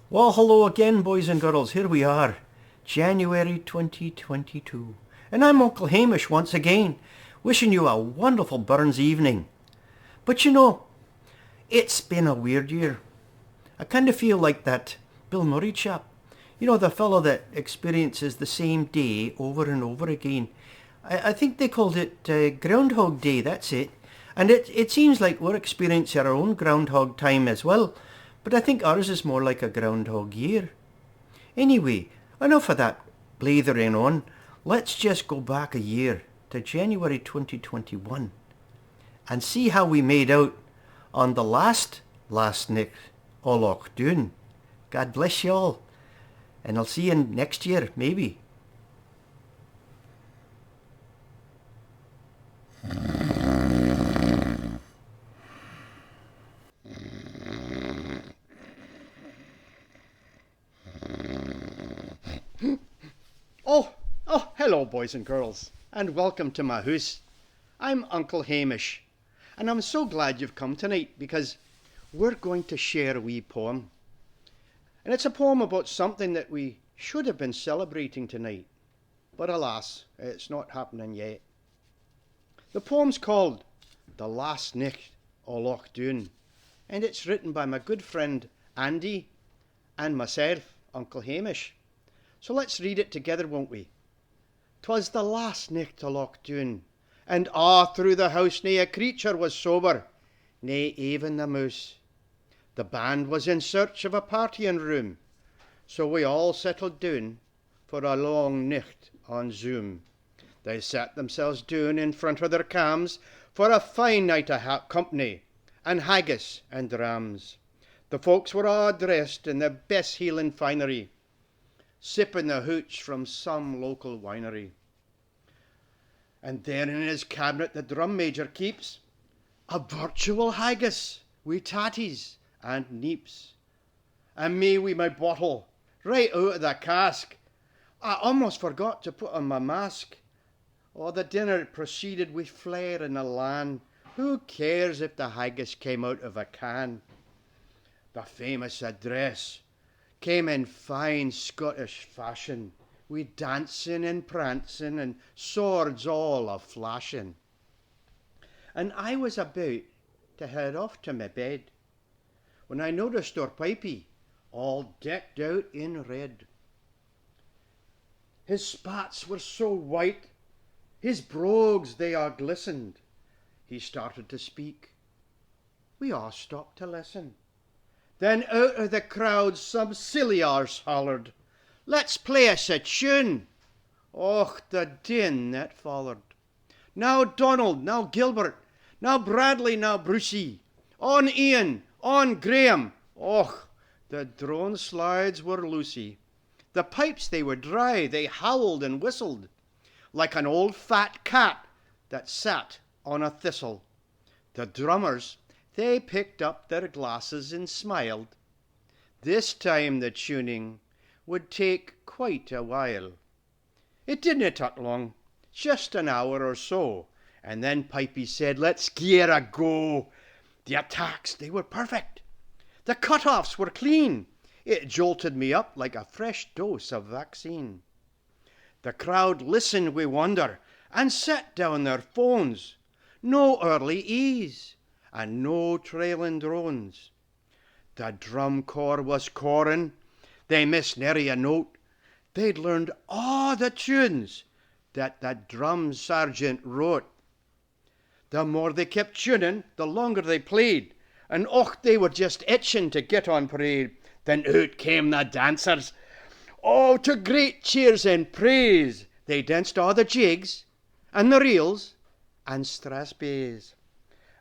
Well, hello again, boys and girls. Here we are, January 2022. And I'm Uncle Hamish once again, wishing you a wonderful Burns evening. But it's been a weird year. I kind of feel like that Bill Murray chap. The fellow that experiences the same day over and over again. I think they called it Groundhog Day, that's it. And it seems like we're experiencing our own Groundhog time as well. But I think ours is more like a Groundhog year. Anyway, enough of that blathering on. Let's just go back a year to January 2021 and see how we made out on the last Nicht o Loch Doune. God bless you all. And I'll see you next year, maybe. Hello, boys and girls, and welcome to my house. I'm Uncle Hamish, and I'm so glad you've come tonight because we're going to share a wee poem. And it's a poem about something that we should have been celebrating tonight, but alas, it's not happening yet. The poem's called The Last Nicht o Loch Doune, and it's written by my good friend Andy and myself, Uncle Hamish. So let's read it together, won't we? 'Twas the last nicht o Loch Doune, and through the house nae a creature was sober, nae even the mouse. The band was in search of a partying room, so we all settled down for a long nicht on Zoom. They sat themselves down in front of their cams for a fine night of company, and haggis and drams. The folks were all dressed in the best healing finery, sipping the hooch from some local winery. And there in his cabinet the drum major keeps a virtual haggis wi' tatties and neeps. And me wi' my bottle right out of the cask. I almost forgot to put on my mask. The dinner proceeded with flair and elan. Who cares if the haggis came out of a can? The famous address came in fine Scottish fashion, with dancing and prancing and swords all a flashing. And I was about to head off to my bed when I noticed our pipey all decked out in red. His spats were so white, his brogues they all glistened. He started to speak. We all stopped to listen. Then out of the crowd some silly arse hollered, "Let's play us a tune." Och, the din that followed. Now Donald, now Gilbert, now Bradley, now Brucey, on Ian, on Graham. Och, the drone slides were loosey. The pipes they were dry, they howled and whistled like an old fat cat that sat on a thistle. The drummers, they picked up their glasses and smiled. This time the tuning would take quite a while. It didn't take long, just an hour or so, and then Pipey said, "Let's give a go." The attacks, they were perfect. The cut-offs were clean. It jolted me up like a fresh dose of vaccine. The crowd listened with wonder and set down their phones. No early ease and no trailing drones. The drum corps was corin', they missed nary a note. They'd learned all the tunes that the drum sergeant wrote. The more they kept tuning, the longer they played, and they were just itching to get on parade. Then out came the dancers, to great cheers and praise. They danced all the jigs and the reels and strathspeys.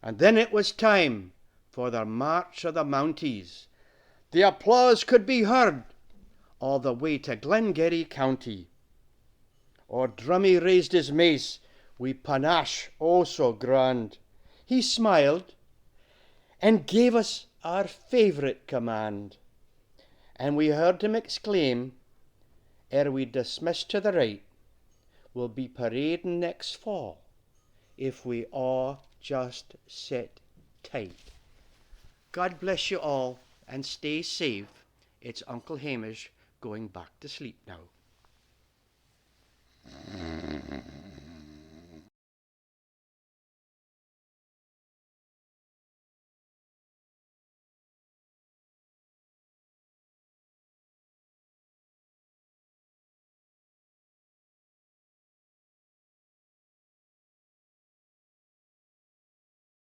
And then it was time for the March of the Mounties. The applause could be heard all the way to Glengarry County. Drummy raised his mace with panache so grand. He smiled and gave us our favourite command. And we heard him exclaim, ere we dismissed to the right, "We'll be parading next fall if we all just sit tight." God bless you all and stay safe It's Uncle Hamish going back to sleep now.